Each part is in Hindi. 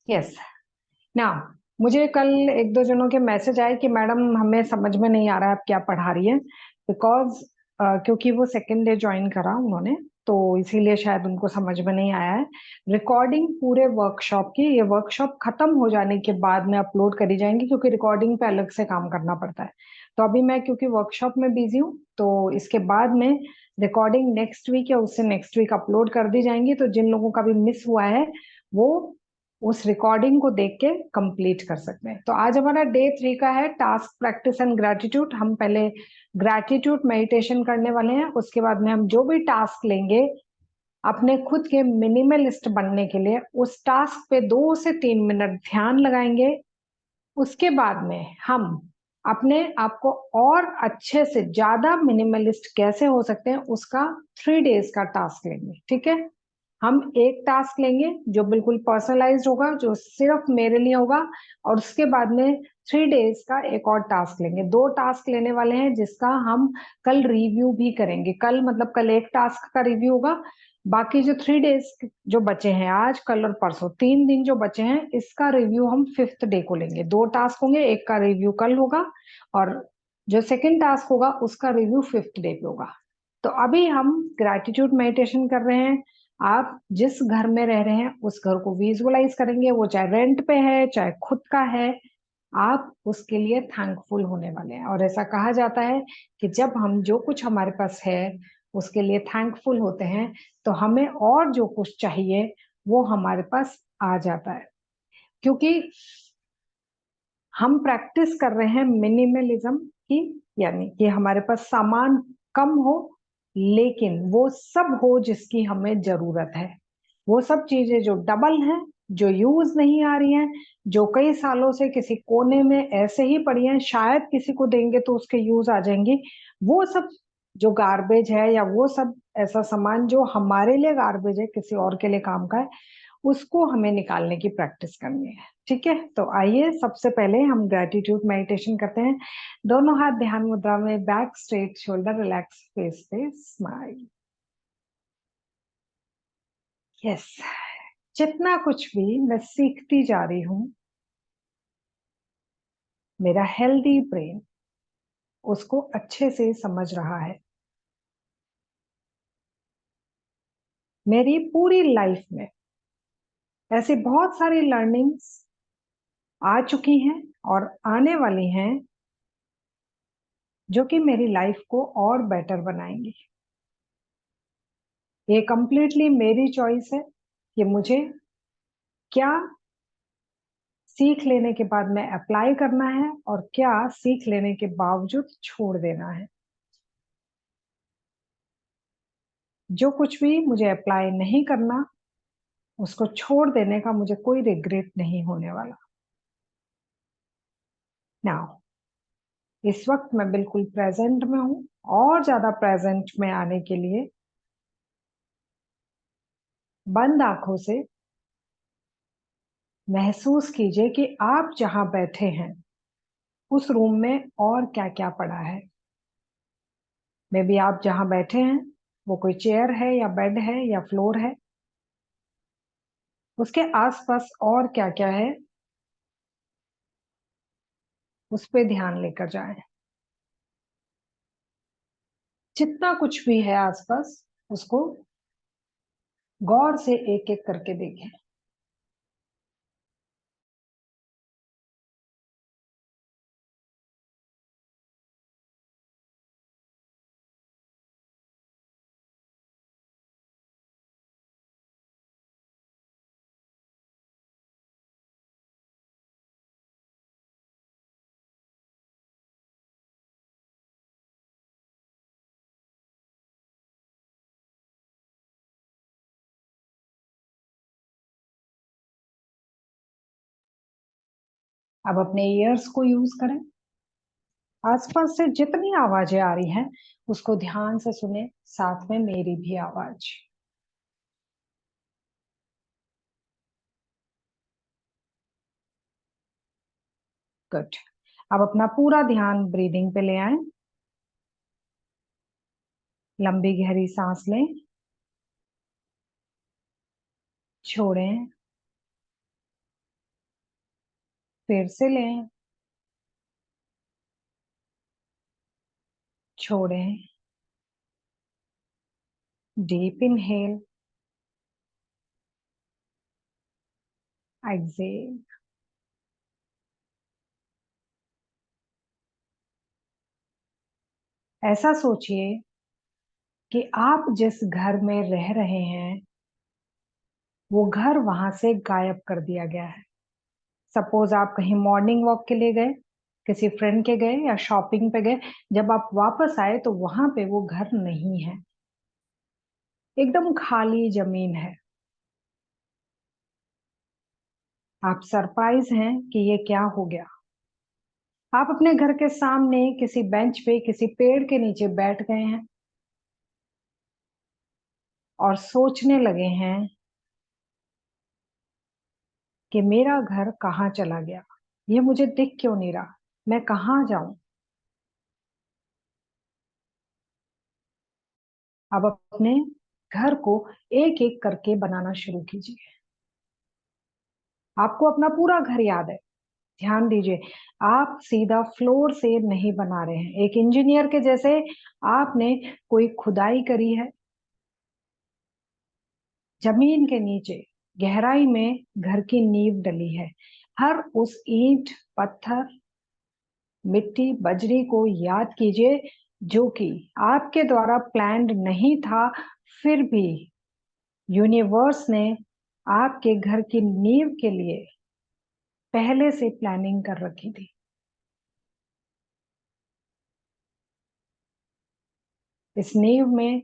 यस। ना, मुझे कल एक दो जनों के मैसेज आए कि मैडम हमें समझ में नहीं आ रहा है आप क्या पढ़ा रही हैं। बिकॉज क्योंकि वो सेकेंड डे ज्वाइन करा उन्होंने, तो इसीलिए शायद उनको समझ में नहीं आया है। रिकॉर्डिंग पूरे वर्कशॉप की, ये वर्कशॉप खत्म हो जाने के बाद में अपलोड करी जाएंगी, क्योंकि रिकॉर्डिंग पे अलग से काम करना पड़ता है। तो अभी मैं क्योंकि वर्कशॉप में बिजी हूँ, तो इसके बाद में रिकॉर्डिंग नेक्स्ट वीक या उससे नेक्स्ट वीक अपलोड कर दी जाएंगी। तो जिन लोगों का भी मिस हुआ है वो उस रिकॉर्डिंग को देख के कंप्लीट कर सकते हैं। तो आज हमारा डे 3 का है टास्क प्रैक्टिस एंड ग्रेटिट्यूड। हम पहले ग्रेटिट्यूड मेडिटेशन करने वाले हैं, उसके बाद में हम जो भी टास्क लेंगे अपने खुद के मिनिमलिस्ट बनने के लिए, उस टास्क पे 2 से 3 मिनट ध्यान लगाएंगे। उसके बाद में हम अपने आप को और अच्छे से ज्यादा मिनिमलिस्ट कैसे हो सकते हैं उसका 3 डेज का टास्क लेंगे। ठीक है, हम एक टास्क लेंगे जो बिल्कुल पर्सनलाइज्ड होगा, जो सिर्फ मेरे लिए होगा। और उसके बाद में 3 डेज का एक और टास्क लेंगे। 2 टास्क लेने वाले हैं जिसका हम कल रिव्यू भी करेंगे। कल मतलब कल एक टास्क का रिव्यू होगा, बाकी जो 3 डेज जो बचे हैं, आज कल और परसों 3 दिन जो बचे हैं, इसका रिव्यू हम 5th डे को लेंगे। 2 टास्क होंगे, एक का रिव्यू कल होगा और जो सेकेंड टास्क होगा उसका रिव्यू 5th डे पे होगा। तो अभी हम ग्रेटिट्यूड मेडिटेशन कर रहे हैं। आप जिस घर में रह रहे हैं उस घर को विजुअलाइज करेंगे, वो चाहे रेंट पे है चाहे खुद का है। आप उसके लिए थैंकफुल होने वाले हैं। और ऐसा कहा जाता है कि जब हम जो कुछ हमारे पास है उसके लिए थैंकफुल होते हैं, तो हमें और जो कुछ चाहिए वो हमारे पास आ जाता है। क्योंकि हम प्रैक्टिस कर रहे हैं मिनिमलिज्म की, यानी कि हमारे पास सामान कम हो लेकिन वो सब हो जिसकी हमें जरूरत है। वो सब चीजें जो डबल हैं, जो यूज नहीं आ रही हैं, जो कई सालों से किसी कोने में ऐसे ही पड़ी हैं, शायद किसी को देंगे तो उसके यूज आ जाएंगी, वो सब जो गार्बेज है, या वो सब ऐसा सामान जो हमारे लिए गार्बेज है किसी और के लिए काम का है, उसको हमें निकालने की प्रैक्टिस करनी है। ठीक है, तो आइए सबसे पहले हम ग्रेटिट्यूड मेडिटेशन करते हैं। दोनों हाथ ध्यान मुद्रा में, back straight, shoulder relax, face पे स्माइल। यस। जितना कुछ भी मैं सीखती जा रही हूँ, मेरा हेल्दी ब्रेन उसको अच्छे से समझ रहा है। मेरी पूरी लाइफ में ऐसी बहुत सारी लर्निंग्स आ चुकी हैं और आने वाली हैं जो कि मेरी लाइफ को और बेटर बनाएंगी। ये कंप्लीटली मेरी चॉइस है कि मुझे क्या सीख लेने के बाद में अप्लाई करना है और क्या सीख लेने के बावजूद छोड़ देना है। जो कुछ भी मुझे अप्लाई नहीं करना, उसको छोड़ देने का मुझे कोई रिग्रेट नहीं होने वाला। नाउ, इस वक्त मैं बिल्कुल प्रेजेंट में हूं। और ज्यादा प्रेजेंट में आने के लिए बंद आंखों से महसूस कीजिए कि आप जहां बैठे हैं उस रूम में और क्या क्या पड़ा है। मे बी आप जहां बैठे हैं वो कोई चेयर है या बेड है या फ्लोर है, उसके आसपास और क्या क्या है उस पे ध्यान लेकर जाएं। जितना कुछ भी है आसपास उसको गौर से एक एक करके देखें। अब अपने ईयर्स को यूज करें। आसपास से जितनी आवाजें आ रही हैं उसको ध्यान से सुने, साथ में मेरी भी आवाज। गुड। अब अपना पूरा ध्यान ब्रीदिंग पे ले आए। लंबी गहरी सांस लें, छोड़ें, फिर से लें, छोड़ें, डीप इनहेल, एक्सहेल। ऐसा सोचिए कि आप जिस घर में रह रहे हैं वो घर वहां से गायब कर दिया गया है। सपोज आप कहीं मॉर्निंग वॉक के लिए गए, किसी फ्रेंड के गए या शॉपिंग पे गए, जब आप वापस आए तो वहां पे वो घर नहीं है, एकदम खाली जमीन है। आप सरप्राइज हैं कि ये क्या हो गया। आप अपने घर के सामने किसी बेंच पे किसी पेड़ के नीचे बैठ गए हैं और सोचने लगे हैं कि मेरा घर कहाँ चला गया, ये मुझे दिख क्यों नहीं रहा, मैं कहाँ जाऊं। अब अपने घर को एक एक करके बनाना शुरू कीजिए। आपको अपना पूरा घर याद है। ध्यान दीजिए, आप सीधा फ्लोर से नहीं बना रहे हैं एक इंजीनियर के जैसे। आपने कोई खुदाई करी है, जमीन के नीचे गहराई में घर की नींव डली है। हर उस ईंट, पत्थर, मिट्टी, बजरी को याद कीजिए जो कि आपके द्वारा प्लान्ड नहीं था, फिर भी यूनिवर्स ने आपके घर की नींव के लिए पहले से प्लानिंग कर रखी थी। इस नींव में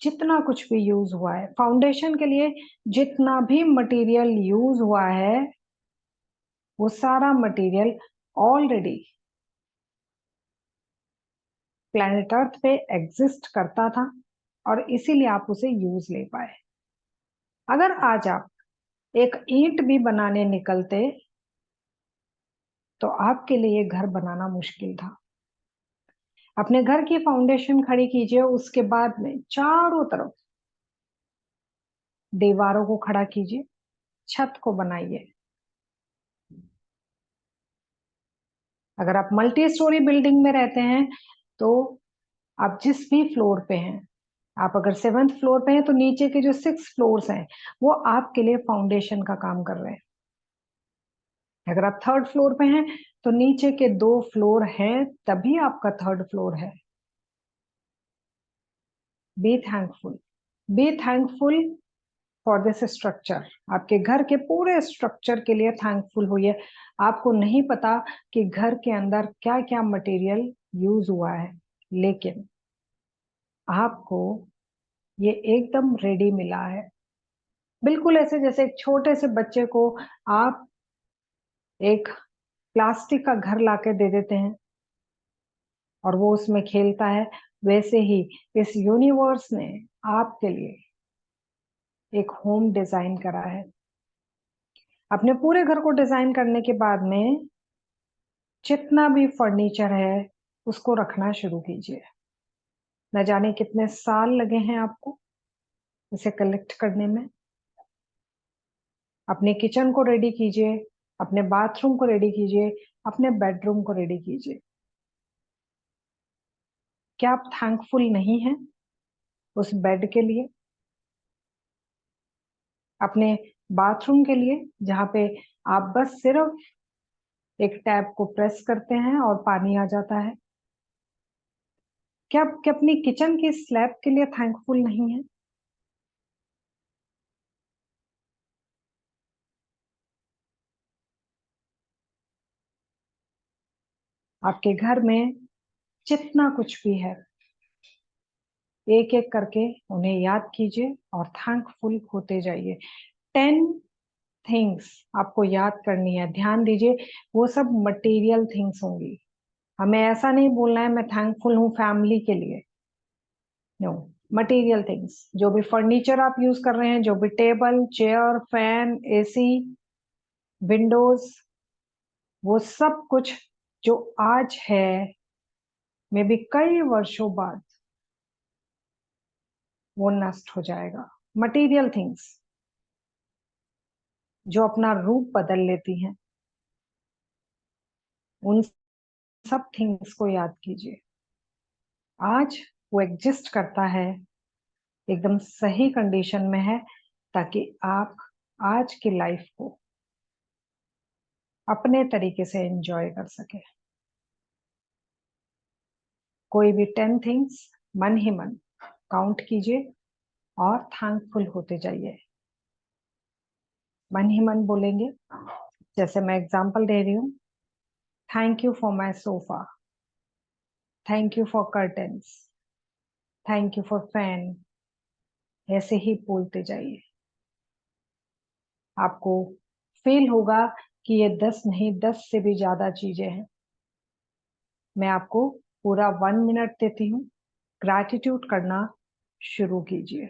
जितना कुछ भी यूज हुआ है, फाउंडेशन के लिए जितना भी मटेरियल यूज हुआ है, वो सारा मटेरियल ऑलरेडी प्लैनेट अर्थ पे एग्जिस्ट करता था और इसीलिए आप उसे यूज ले पाए। अगर आज आप एक ईंट भी बनाने निकलते तो आपके लिए ये घर बनाना मुश्किल था। अपने घर की फाउंडेशन खड़ी कीजिए, उसके बाद में चारों तरफ दीवारों को खड़ा कीजिए, छत को बनाइए। अगर आप मल्टी स्टोरी बिल्डिंग में रहते हैं तो आप जिस भी फ्लोर पे हैं, आप अगर 7th फ्लोर पे हैं तो नीचे के जो 6 फ्लोर्स हैं वो आपके लिए फाउंडेशन का काम कर रहे हैं। अगर आप 3rd फ्लोर पे हैं तो नीचे के 2 फ्लोर हैं, तभी आपका 3rd फ्लोर है। Be thankful, be thankful for this structure. आपके घर के पूरे स्ट्रक्चर के लिए थैंकफुल होइए। आपको नहीं पता कि घर के अंदर क्या क्या मटेरियल यूज हुआ है, लेकिन आपको ये एकदम रेडी मिला है। बिल्कुल ऐसे जैसे एक छोटे से बच्चे को आप एक प्लास्टिक का घर लाके दे देते हैं और वो उसमें खेलता है, वैसे ही इस यूनिवर्स ने आपके लिए एक होम डिजाइन करा है। अपने पूरे घर को डिजाइन करने के बाद में जितना भी फर्नीचर है उसको रखना शुरू कीजिए। न जाने कितने साल लगे हैं आपको इसे कलेक्ट करने में। अपने किचन को रेडी कीजिए, अपने बाथरूम को रेडी कीजिए, अपने बेडरूम को रेडी कीजिए। क्या आप थैंकफुल नहीं हैं उस बेड के लिए, अपने बाथरूम के लिए जहां पे आप बस सिर्फ एक टैप को प्रेस करते हैं और पानी आ जाता है? क्या आप अपनी किचन की स्लैब के लिए थैंकफुल नहीं है? आपके घर में जितना कुछ भी है, एक एक करके उन्हें याद कीजिए और थैंकफुल होते जाइए। 10 थिंग्स आपको याद करनी है। ध्यान दीजिए, वो सब मटेरियल थिंग्स होंगी। हमें ऐसा नहीं बोलना है मैं थैंकफुल हूँ फैमिली के लिए। नो, मटेरियल थिंग्स, जो भी फर्नीचर आप यूज कर रहे हैं, जो भी table, chair, fan, AC, Windows, वो सब कुछ जो आज है, मे बी कई वर्षों बाद वो नष्ट हो जाएगा। मटेरियल थिंग्स जो अपना रूप बदल लेती हैं, उन सब थिंग्स को याद कीजिए। आज वो एग्जिस्ट करता है, एकदम सही कंडीशन में है, ताकि आप आज की लाइफ को अपने तरीके से एंजॉय कर सके। कोई भी 10 थिंग्स मन ही मन काउंट कीजिए और थैंकफुल होते जाइए। मन ही मन बोलेंगे, जैसे मैं एग्जांपल दे रही हूँ, thank you for my sofa, thank you for curtains, thank you for fan. ऐसे ही बोलते जाइए। आपको फील होगा कि ये 10 नहीं, 10 से भी ज्यादा चीजें हैं। मैं आपको पूरा 1 मिनट देती हूँ, ग्रैटिट्यूड करना शुरू कीजिए।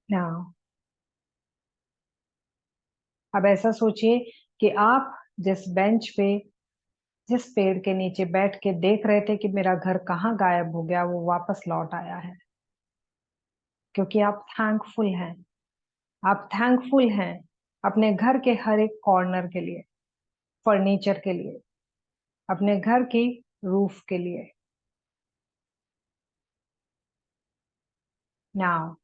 नाउ अब ऐसा सोचिए कि आप जिस बेंच पे, जिस पेड़ के नीचे बैठ के देख रहे थे कि मेरा घर कहाँ गायब हो गया, वो वापस लौट आया है। क्योंकि आप थैंकफुल हैं। आप थैंकफुल हैं अपने घर के हर एक कॉर्नर के लिए, फर्नीचर के लिए, अपने घर की रूफ के लिए। नाउ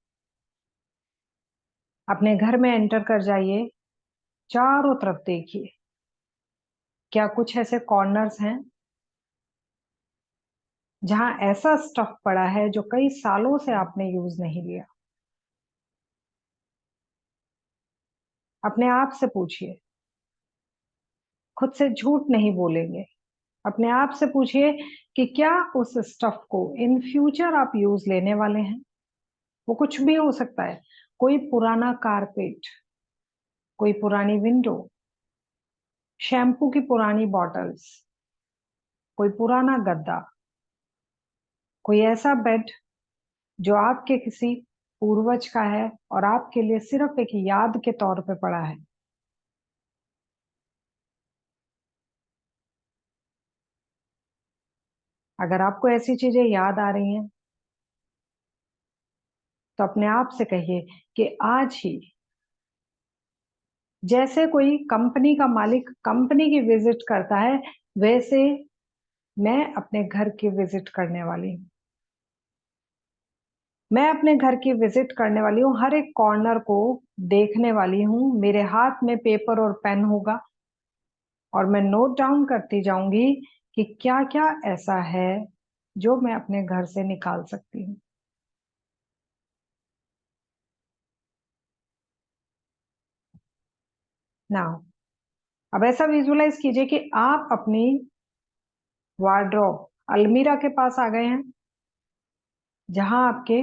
अपने घर में एंटर कर जाइए, चारों तरफ देखिए, क्या कुछ ऐसे कॉर्नर्स हैं जहां ऐसा स्टफ पड़ा है जो कई सालों से आपने यूज नहीं लिया? अपने आप से पूछिए, खुद से झूठ नहीं बोलेंगे। अपने आप से पूछिए कि क्या उस स्टफ को इन फ्यूचर आप यूज लेने वाले हैं? वो कुछ भी हो सकता है। कोई पुराना कारपेट, कोई पुरानी विंडो, शैम्पू की पुरानी बॉटल्स, कोई पुराना गद्दा, कोई ऐसा बेड जो आपके किसी पूर्वज का है और आपके लिए सिर्फ एक याद के तौर पे पड़ा है। अगर आपको ऐसी चीजें याद आ रही हैं तो अपने आप से कहिए कि आज ही, जैसे कोई कंपनी का मालिक कंपनी की विजिट करता है, वैसे मैं अपने घर की विजिट करने वाली हूँ। मैं अपने घर की विजिट करने वाली हूँ, हर एक कॉर्नर को देखने वाली हूँ। मेरे हाथ में पेपर और पेन होगा और मैं नोट डाउन करती जाऊंगी कि क्या क्या ऐसा है जो मैं अपने घर से निकाल सकती हूँ। नाउ अब ऐसा विजुलाइज कीजिए कि आप अपनी वार्डरोब, अलमीरा के पास आ गए हैं, जहां आपके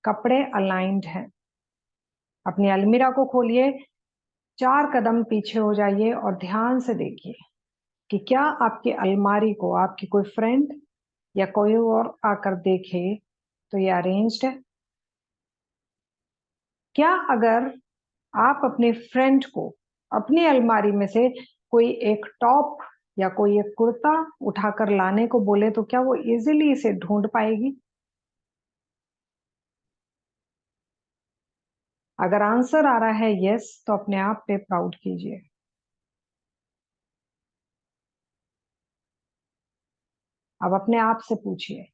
कपड़े अलाइंड हैं। अपनी अलमीरा को खोलिए, 4 कदम पीछे हो जाइए और ध्यान से देखिए कि क्या आपकी अलमारी को आपकी कोई फ्रेंड या कोई और आकर देखे तो ये अरेंज्ड है? क्या अगर आप अपने फ्रेंड को अपनी अलमारी में से कोई एक टॉप या कोई एक कुर्ता उठाकर लाने को बोले तो क्या वो इजीली इसे ढूंढ पाएगी? अगर आंसर आ रहा है यस, तो अपने आप पे प्राउड कीजिए। अब अपने आप से पूछिए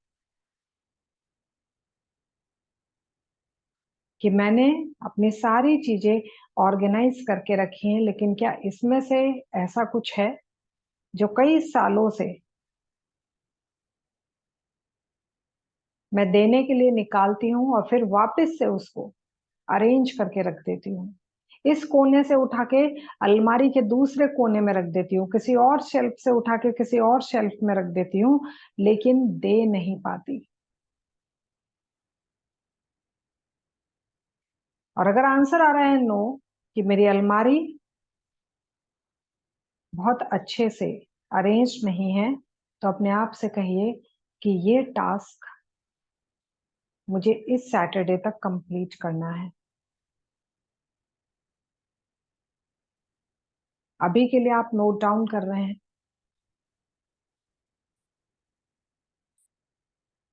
कि मैंने अपनी सारी चीजें ऑर्गेनाइज करके रखी हैं, लेकिन क्या इसमें से ऐसा कुछ है जो कई सालों से मैं देने के लिए निकालती हूँ और फिर वापस से उसको अरेंज करके रख देती हूँ। इस कोने से उठा के अलमारी के दूसरे कोने में रख देती हूँ, किसी और शेल्फ से उठा के किसी और शेल्फ में रख देती हूँ, लेकिन दे नहीं पाती। और अगर आंसर आ रहा है नो, कि मेरी अलमारी बहुत अच्छे से अरेंज नहीं है, तो अपने आप से कहिए कि ये टास्क मुझे इस सैटरडे तक कंप्लीट करना है। अभी के लिए आप नोट डाउन कर रहे हैं?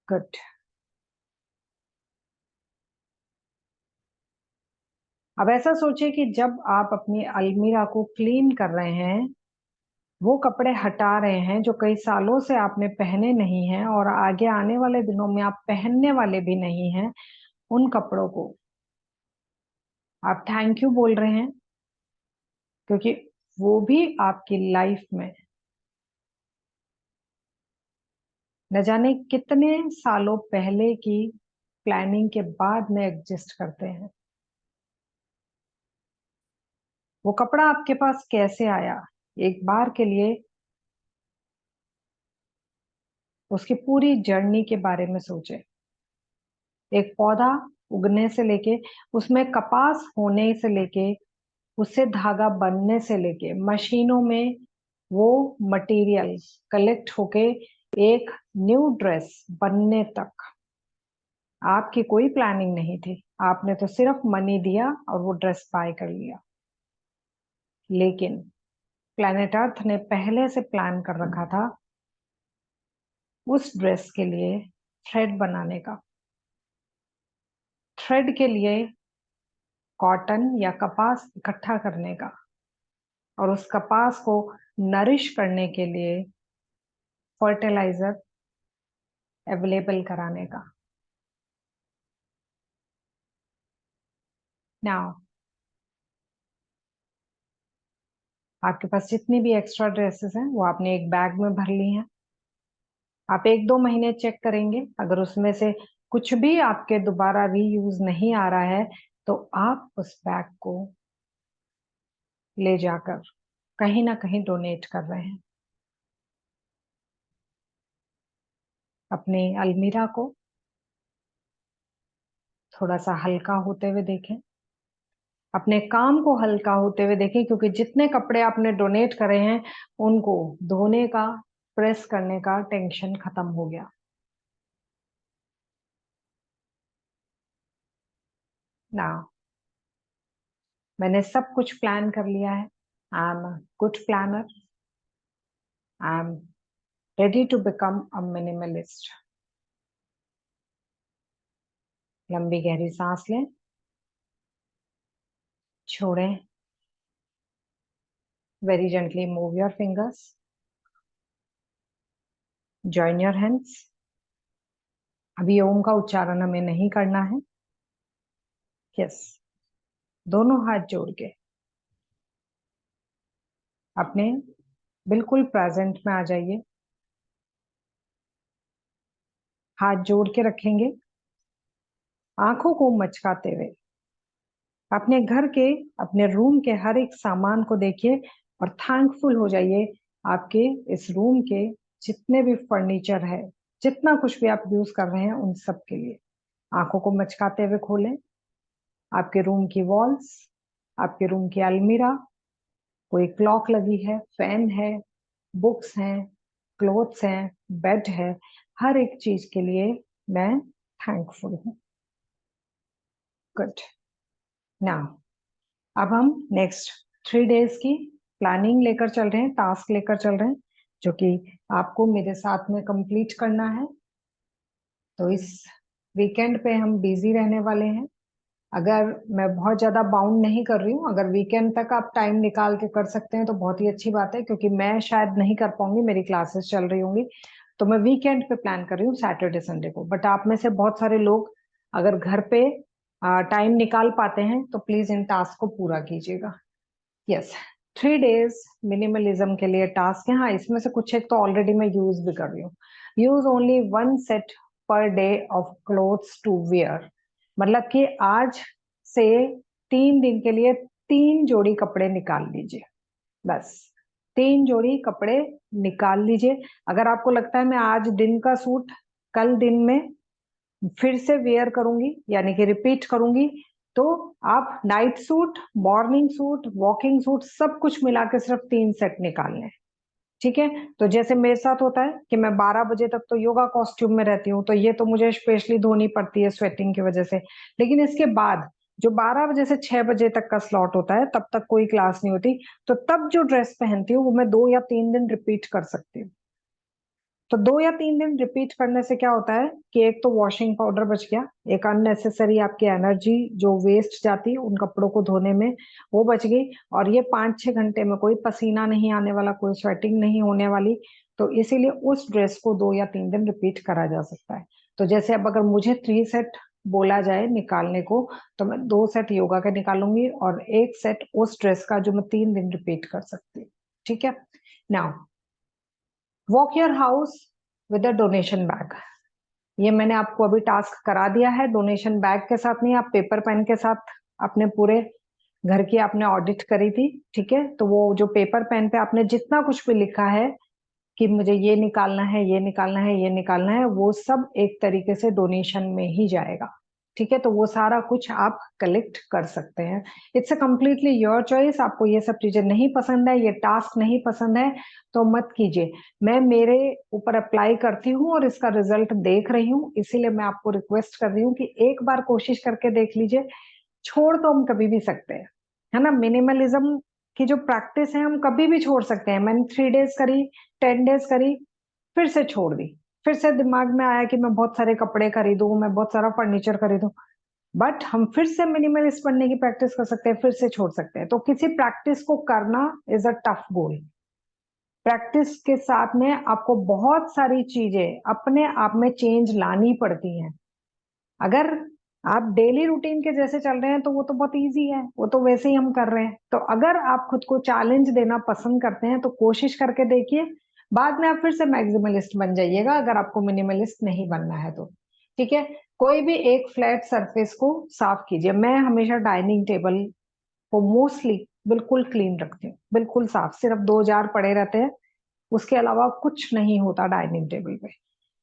गुड। अब ऐसा सोचिए कि जब आप अपनी अलमीरा को क्लीन कर रहे हैं, वो कपड़े हटा रहे हैं जो कई सालों से आपने पहने नहीं हैं और आगे आने वाले दिनों में आप पहनने वाले भी नहीं हैं, उन कपड़ों को आप थैंक यू बोल रहे हैं, क्योंकि वो भी आपकी लाइफ में न जाने कितने सालों पहले की प्लानिंग के बाद में एग्जिस्ट करते हैं। वो कपड़ा आपके पास कैसे आया, एक बार के लिए उसकी पूरी जर्नी के बारे में सोचें। एक पौधा उगने से लेके, उसमें कपास होने से लेके, उससे धागा बनने से लेके, मशीनों में वो मटेरियल कलेक्ट होके एक न्यू ड्रेस बनने तक आपकी कोई प्लानिंग नहीं थी। आपने तो सिर्फ मनी दिया और वो ड्रेस बाय कर लिया। लेकिन प्लैनेट अर्थ ने पहले से प्लान कर रखा था उस ड्रेस के लिए थ्रेड बनाने का, थ्रेड के लिए कॉटन या कपास इकट्ठा करने का, और उस कपास को नरिश करने के लिए फर्टिलाइजर अवेलेबल कराने का। नाउ आपके पास जितनी भी एक्स्ट्रा ड्रेसेस हैं वो आपने एक बैग में भर ली हैं। आप 1-2 महीने चेक करेंगे, अगर उसमें से कुछ भी आपके दोबारा रीयूज नहीं आ रहा है, तो आप उस बैग को ले जाकर कहीं ना कहीं डोनेट कर रहे हैं। अपने अलमीरा को थोड़ा सा हल्का होते हुए देखें, अपने काम को हल्का होते हुए देखें, क्योंकि जितने कपड़े आपने डोनेट करे हैं उनको धोने का, प्रेस करने का टेंशन खत्म हो गया। ना, मैंने सब कुछ प्लान कर लिया है। I am good planner. I am ready to become a minimalist. लंबी गहरी सांस लें, छोड़ें। Very gently move your fingers, join your hands. अभी ओम का उच्चारण हमें नहीं करना है। यस, दोनों हाथ जोड़ के अपने बिल्कुल प्रेजेंट में आ जाइए। हाथ जोड़ के रखेंगे, आंखों को मचकाते हुए अपने घर के, अपने रूम के हर एक सामान को देखिए और थैंकफुल हो जाइए आपके इस रूम के जितने भी फर्नीचर है, जितना कुछ भी आप यूज कर रहे हैं उन सब के लिए। आंखों को मचकाते हुए खोलें आपके रूम की वॉल्स, आपके रूम की अलमीरा, कोई क्लॉक लगी है, फैन है, बुक्स हैं, क्लोथ्स हैं, बेड है, हर एक चीज के लिए मैं थैंकफुल हूँ। गुड। नाउ अब हम नेक्स्ट 3 डेज की प्लानिंग लेकर चल रहे हैं, टास्क लेकर चल रहे हैं, जो कि आपको मेरे साथ में कंप्लीट करना है। तो इस वीकेंड पे हम बिजी रहने वाले हैं। अगर मैं बहुत ज्यादा बाउंड नहीं कर रही हूँ, अगर वीकेंड तक आप टाइम निकाल के कर सकते हैं तो बहुत ही अच्छी बात है, क्योंकि मैं शायद नहीं कर पाऊंगी, मेरी क्लासेस चल रही होंगी। तो मैं वीकेंड पे प्लान कर रही हूँ, सैटरडे संडे को। बट आप में से बहुत सारे लोग अगर घर पे टाइम निकाल पाते हैं तो प्लीज इन टास्क को पूरा कीजिएगा। यस, 3 डेज मिनिमलिज्म के लिए टास्क है। हाँ, इसमें से कुछ एक तो ऑलरेडी मैं यूज भी कर रही हूँ। Use only 1 set per day of clothes to wear, मतलब कि आज से 3 दिन के लिए 3 जोड़ी कपड़े निकाल लीजिए, बस 3 जोड़ी कपड़े निकाल लीजिए। अगर आपको लगता है मैं आज दिन का सूट कल दिन में फिर से वेयर करूंगी, यानी कि रिपीट करूंगी, तो आप night suit, morning suit, walking suit सब कुछ मिला के सिर्फ 3 सेट निकालने हैं। ठीक है, तो जैसे मेरे साथ होता है कि मैं 12 बजे तक तो योगा कॉस्ट्यूम में रहती हूँ, तो ये तो मुझे स्पेशली धोनी पड़ती है स्वेटिंग की वजह से। लेकिन इसके बाद जो 12 बजे से 6 बजे तक का स्लॉट होता है, तब तक कोई क्लास नहीं होती, तो तब जो ड्रेस पहनती हूँ वो मैं 2 या 3 दिन रिपीट कर सकती हूँ। तो 2 या 3 दिन रिपीट करने से क्या होता है कि एक तो वॉशिंग पाउडर बच गया, एक अननेसेसरी आपकी एनर्जी जो वेस्ट जाती उन कपड़ों को धोने में वो बच गई, और ये 5-6 घंटे में कोई पसीना नहीं आने वाला, कोई स्वेटिंग नहीं होने वाली। तो इसीलिए उस ड्रेस को 2 या 3 दिन रिपीट करा जा सकता है। तो जैसे अब अगर मुझे 3 सेट बोला जाए निकालने को, तो मैं 2 सेट योगा के निकालूंगी और 1 सेट उस ड्रेस का जो मैं 3 दिन रिपीट कर सकती हूँ। ठीक है, now walk your house with a donation bag. ये मैंने आपको अभी टास्क करा दिया है, डोनेशन बैग के साथ नहीं, आप पेपर पेन के साथ अपने पूरे घर की आपने ऑडिट करी थी। ठीक है, तो वो जो पेपर पेन पे आपने जितना कुछ भी लिखा है कि मुझे ये निकालना है, ये निकालना है, ये निकालना है, वो सब एक तरीके से डोनेशन में ही जाएगा। ठीक है, तो वो सारा कुछ आप कलेक्ट कर सकते हैं। It's a completely your choice. आपको ये सब चीजें नहीं पसंद है, ये टास्क नहीं पसंद है, तो मत कीजिए। मैं मेरे ऊपर अप्लाई करती हूँ और इसका रिजल्ट देख रही हूँ, इसीलिए मैं आपको रिक्वेस्ट कर रही हूँ कि एक बार कोशिश करके देख लीजिए। छोड़ तो हम कभी भी सकते हैं, है ना। मिनिमलिज्म की जो प्रैक्टिस है हम कभी भी छोड़ सकते हैं। मैंने 3 डेज करी, 10 डेज करी, फिर से छोड़ दी। फिर से दिमाग में आया कि मैं बहुत सारे कपड़े खरीदूं, मैं बहुत सारा फर्नीचर खरीदूं, बट हम फिर से मिनिमलिस्ट बनने की प्रैक्टिस कर सकते हैं, फिर से छोड़ सकते हैं। तो किसी प्रैक्टिस को करना is a tough goal. Practice के साथ में आपको बहुत सारी चीजें अपने आप में चेंज लानी पड़ती हैं। अगर आप डेली रूटीन के जैसे चल रहे हैं तो वो तो बहुत इजी है, वो तो वैसे ही हम कर रहे हैं। तो अगर आप खुद को चैलेंज देना पसंद करते हैं तो कोशिश करके देखिए, बाद में आप फिर से मैक्सिमलिस्ट बन जाइएगा अगर आपको मिनिमलिस्ट नहीं बनना है तो। ठीक है, कोई भी एक फ्लैट सरफेस को साफ कीजिए। मैं हमेशा डाइनिंग टेबल को मोस्टली बिल्कुल क्लीन रखती हूँ, बिल्कुल साफ, सिर्फ 2 जार पड़े रहते हैं, उसके अलावा कुछ नहीं होता डाइनिंग टेबल पे।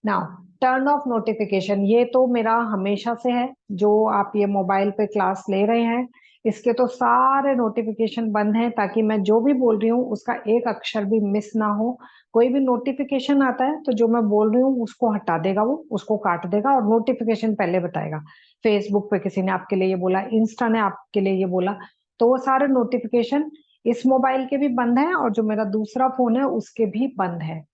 नाउ टर्न ऑफ नोटिफिकेशन, ये तो मेरा हमेशा से है। जो आप ये मोबाइल पे क्लास ले रहे हैं, इसके तो सारे नोटिफिकेशन बंद हैं, ताकि मैं जो भी बोल रही हूँ उसका एक अक्षर भी मिस ना हो। कोई भी नोटिफिकेशन आता है तो जो मैं बोल रही हूँ उसको हटा देगा, वो उसको काट देगा और नोटिफिकेशन पहले बताएगा। फेसबुक पे किसी ने आपके लिए ये बोला, इंस्टा ने आपके लिए ये बोला, तो वो सारे नोटिफिकेशन इस मोबाइल के भी बंद है और जो मेरा दूसरा फोन है उसके भी बंद है।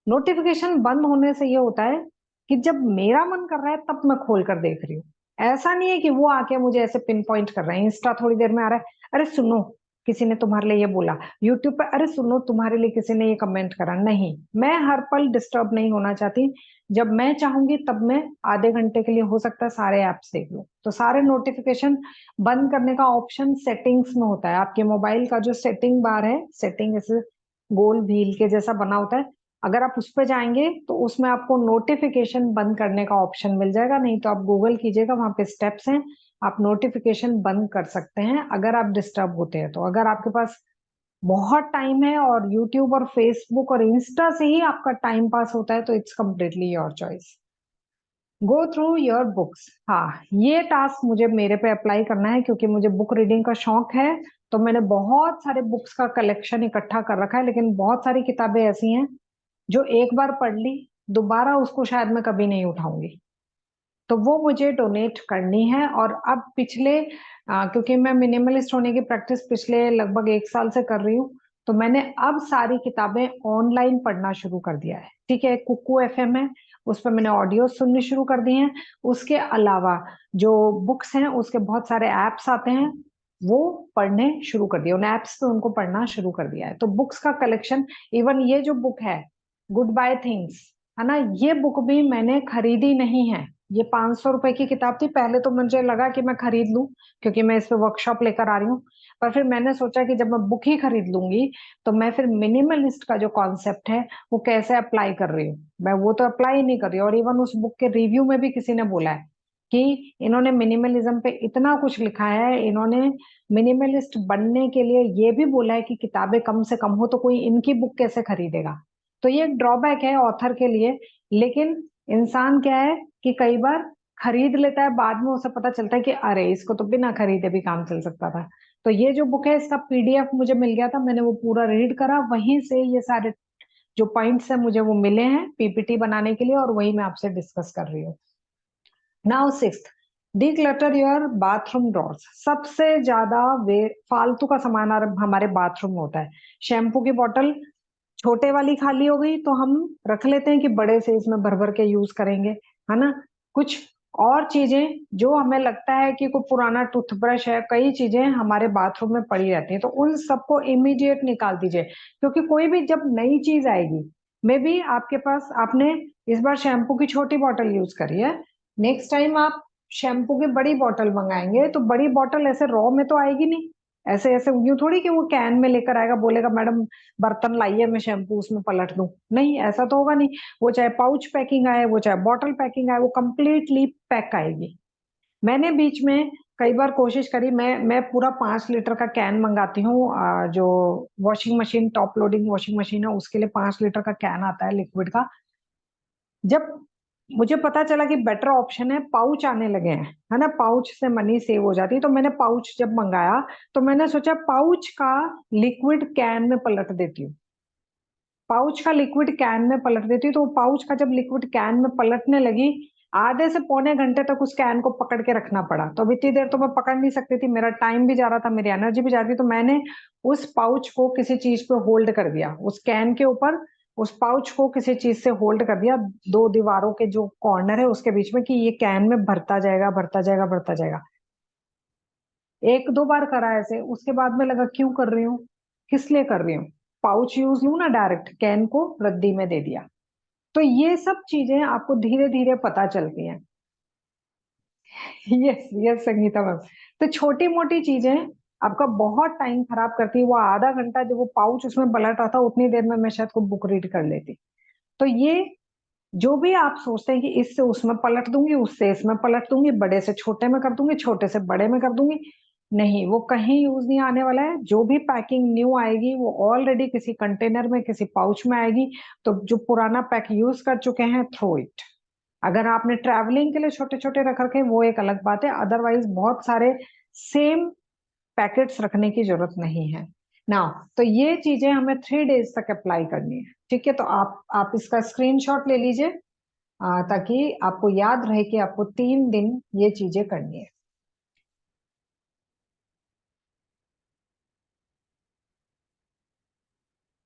नोटिफिकेशन बंद होने से ये होता है कि जब मेरा मन कर रहा है तब मैं खोल कर देख रही हूँ। ऐसा नहीं है कि वो आके मुझे ऐसे पिन पॉइंट कर रहे हैं। इंस्टा थोड़ी देर में आ रहा है, अरे सुनो किसी ने तुम्हारे लिए ये बोला, यूट्यूब पर अरे सुनो तुम्हारे लिए किसी ने ये कमेंट करा। नहीं, मैं हर पल डिस्टर्ब नहीं होना चाहती। जब मैं चाहूंगी तब मैं आधे घंटे के लिए हो सकता है सारे ऐप्स देख लूं। तो सारे नोटिफिकेशन बंद करने का ऑप्शन सेटिंग्स में होता है। आपके मोबाइल का जो सेटिंग बार है, सेटिंग ऐसे गोल व्हील के जैसा बना होता है, अगर आप उस पर जाएंगे तो उसमें आपको नोटिफिकेशन बंद करने का ऑप्शन मिल जाएगा। नहीं तो आप गूगल कीजिएगा, वहां पे स्टेप्स हैं, आप नोटिफिकेशन बंद कर सकते हैं अगर आप डिस्टर्ब होते हैं तो। अगर आपके पास बहुत टाइम है और यूट्यूब और फेसबुक और इंस्टा से ही आपका टाइम पास होता है तो it's completely your choice. Go through your books. हाँ, ये टास्क मुझे मेरे पे अप्लाई करना है क्योंकि मुझे बुक रीडिंग का शौक है। तो मैंने बहुत सारे बुक्स का कलेक्शन इकट्ठा कर रखा है, लेकिन बहुत सारी किताबें ऐसी हैं जो एक बार पढ़ ली, दोबारा उसको शायद मैं कभी नहीं उठाऊंगी, तो वो मुझे डोनेट करनी है। और अब पिछले क्योंकि मैं मिनिमलिस्ट होने की प्रैक्टिस पिछले लगभग 1 साल से कर रही हूँ, तो मैंने अब सारी किताबें ऑनलाइन पढ़ना शुरू कर दिया है। ठीक है, कुकू एफएम है, उस पर मैंने ऑडियो सुननी शुरू कर दी हैं। उसके अलावा जो बुक्स हैं उसके बहुत सारे एप्स आते हैं, वो पढ़ने शुरू कर दिए, उन एप्स पे उनको पढ़ना शुरू कर दिया है। तो बुक्स का कलेक्शन, इवन ये जो बुक है गुड बाय थिंग्स, है ना। ये बुक भी मैंने खरीदी नहीं है, ये 500 रुपए की किताब थी। पहले तो मुझे लगा कि मैं खरीद लूं, क्योंकि मैं इस पे वर्कशॉप लेकर आ रही हूँ। पर फिर मैंने सोचा कि जब मैं बुक ही खरीद लूंगी तो मैं फिर मिनिमलिस्ट का जो कॉन्सेप्ट है वो कैसे अप्लाई कर रही हूँ, मैं वो तो अप्लाई ही नहीं कर रही। और इवन उस बुक के रिव्यू में भी किसी ने बोला है कि इन्होंने मिनिमलिज्म पे इतना कुछ लिखा है, इन्होंने मिनिमलिस्ट बनने के लिए ये भी बोला है कि किताबें कम से कम हो, तो कोई इनकी बुक कैसे खरीदेगा। तो ये एक ड्रॉबैक है ऑथर के लिए। लेकिन इंसान क्या है कि कई बार खरीद लेता है, बाद में उसे पता चलता है कि अरे इसको तो बिना खरीदे भी काम चल सकता था। तो ये जो बुक है इसका पीडीएफ मुझे मिल गया था, मैंने वो पूरा रीड करा, वहीं से ये सारे जो पॉइंट्स है मुझे वो मिले हैं पीपीटी बनाने के लिए, और वही मैं आपसे डिस्कस कर रही हूँ। Now sixth, declutter your bathroom drawers. सबसे ज्यादा वे फालतू का सामान हमारे बाथरूम में होता है। शैम्पू की बोतल छोटे वाली खाली हो गई तो हम रख लेते हैं कि बड़े से इसमें भर भर के यूज करेंगे, है ना। कुछ और चीजें जो हमें लगता है कि कोई पुराना टूथब्रश है, कई चीजें हमारे बाथरूम में पड़ी रहती हैं, तो उन सबको इमीडिएट निकाल दीजिए। क्योंकि कोई भी जब नई चीज आएगी, मे बी आपके पास, आपने इस बार शैम्पू की छोटी बोतल यूज करी है, नेक्स्ट टाइम आप शैम्पू की बड़ी बोतल मंगाएंगे तो बड़ी बोतल ऐसे रॉ में तो आएगी नहीं। ऐसे ऐसे यूं थोड़ी कि वो कैन में लेकर आएगा, बोलेगा मैडम बर्तन लाइए मैं शैम्पू उसमें पलट दूं, नहीं ऐसा तो होगा नहीं। वो चाहे पाउच पैकिंग आए, वो चाहे बॉटल पैकिंग आए, वो कंप्लीटली पैक आएगी। मैंने बीच में कई बार कोशिश करी, मैं पूरा 5 लीटर का कैन मंगाती हूँ, जो washing machine, top loading washing machine है उसके लिए 5 लीटर का कैन आता है लिक्विड का। जब मुझे पता चला कि बेटर ऑप्शन है, पाउच आने लगे हैं, है ना, पाउच से मनी सेव हो जाती है, तो मैंने पाउच जब मंगाया तो मैंने सोचा पाउच का लिक्विड कैन में पलट देती हूँ, पाउच का लिक्विड कैन में पलट देती हूँ। तो पाउच का जब लिक्विड कैन में पलटने लगी, आधे से पौने घंटे तक उस कैन को पकड़ के रखना पड़ा। तो अब इतनी देर तो मैं पकड़ नहीं सकती थी, मेरा टाइम भी जा रहा था, मेरी एनर्जी भी जा रही थी। तो मैंने उस पाउच को किसी चीज पे होल्ड कर दिया, उस कैन के ऊपर उस पाउच को किसी चीज से होल्ड कर दिया, दो दीवारों के जो कॉर्नर है उसके बीच में, कि ये कैन में भरता जाएगा भरता जाएगा भरता जाएगा। एक दो बार करा ऐसे, उसके बाद में लगा क्यों कर रही हूँ, किस लिए कर रही हूँ, पाउच यूज लू ना, डायरेक्ट कैन को रद्दी में दे दिया। तो ये सब चीजें आपको धीरे धीरे पता चलती हैं। Yes yes Sangeeta ma'am. तो छोटी मोटी चीजें आपका बहुत टाइम खराब करती है। वो आधा घंटा जो वो पाउच उसमें पलट रहा था, उतनी देर में मैं शायद को बुक रीड कर लेती। तो ये जो भी आप सोचते हैं कि इससे उसमें पलट दूंगी, उससे इसमें पलट दूंगी, बड़े से छोटे में कर दूंगी, छोटे से बड़े में कर दूंगी, नहीं, वो कहीं यूज नहीं आने वाला है। जो भी पैकिंग न्यू आएगी वो ऑलरेडी किसी कंटेनर में, किसी पाउच में आएगी। तो जो पुराना पैक यूज कर चुके हैं, थ्रो इट। अगर आपने ट्रैवलिंग के लिए छोटे छोटे रख रखे वो एक अलग बात है, अदरवाइज बहुत सारे सेम पैकेट्स रखने की जरूरत नहीं है ना। तो ये चीजें हमें 3 डेज तक अप्लाई करनी है, ठीक है। तो आप इसका स्क्रीनशॉट ले लीजिए, ताकि आपको याद रहे कि आपको 3 दिन ये चीजें करनी है।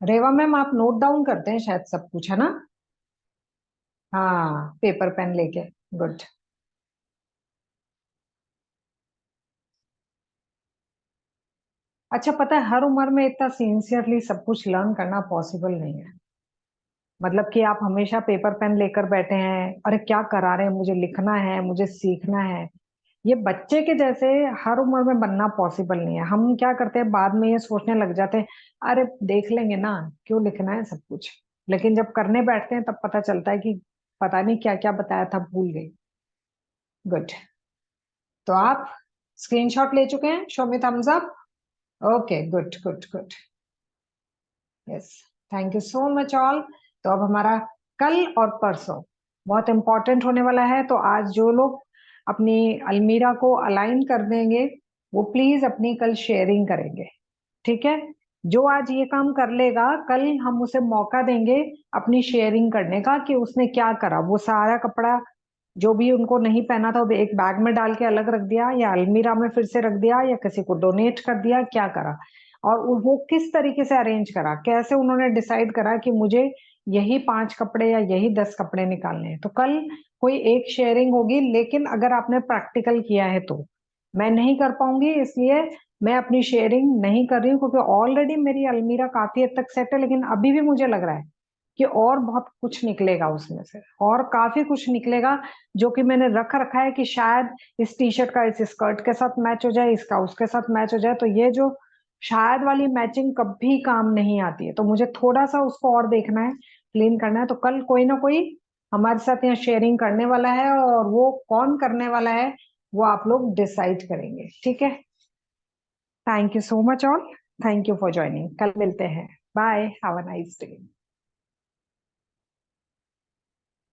रेवा मैम आप नोट डाउन करते हैं शायद सब कुछ, है ना। हाँ, पेपर पेन लेके, गुड। अच्छा, पता है हर उम्र में इतना सिंसियरली सब कुछ लर्न करना पॉसिबल नहीं है। मतलब कि आप हमेशा पेपर पेन लेकर बैठे हैं, अरे क्या करा रहे हैं, मुझे लिखना है, मुझे सीखना है। ये बच्चे के जैसे हर उम्र में बनना पॉसिबल नहीं है। हम क्या करते हैं, बाद में ये सोचने लग जाते हैं, अरे देख लेंगे ना, क्यों लिखना है सब कुछ। लेकिन जब करने बैठते हैं तब पता चलता है कि पता नहीं क्या क्या बताया था, भूल गई। गुड। तो आप स्क्रीनशॉट ले चुके हैं, show me thumbs up. Okay, good good good. Yes, thank you so much all. तो अब हमारा कल और परसों बहुत इंपॉर्टेंट होने वाला है। तो आज जो लोग अपनी अलमीरा को अलाइन कर देंगे वो प्लीज अपनी कल शेयरिंग करेंगे, ठीक है। जो आज ये काम कर लेगा, कल हम उसे मौका देंगे अपनी शेयरिंग करने का, कि उसने क्या करा, वो सारा कपड़ा जो भी उनको नहीं पहना था वो एक बैग में डाल के अलग रख दिया, या अलमीरा में फिर से रख दिया, या किसी को डोनेट कर दिया, क्या करा, और वो किस तरीके से अरेंज करा, कैसे उन्होंने डिसाइड करा कि मुझे यही 5 कपड़े या यही 10 कपड़े निकालने हैं। तो कल कोई एक शेयरिंग होगी, लेकिन अगर आपने प्रैक्टिकल किया है तो। मैं नहीं कर पाऊंगी, इसलिए मैं अपनी शेयरिंग नहीं कर रही हूँ, क्योंकि ऑलरेडी मेरी अलमीरा काफी हद तक सेट है, लेकिन अभी भी मुझे लग रहा है कि और बहुत कुछ निकलेगा उसमें से, और काफी कुछ निकलेगा जो कि मैंने रख रखा है कि शायद इस टी शर्ट का इस स्कर्ट के साथ मैच हो जाए, इसका उसके साथ मैच हो जाए। तो ये जो शायद वाली मैचिंग कभी काम नहीं आती है, तो मुझे थोड़ा सा उसको और देखना है, क्लीन करना है। तो कल कोई ना कोई हमारे साथ यहाँ शेयरिंग करने वाला है, और वो कौन करने वाला है वो आप लोग डिसाइड करेंगे, ठीक है। Thank you so much all, thank you for joining. कल मिलते हैं, bye, have a nice day.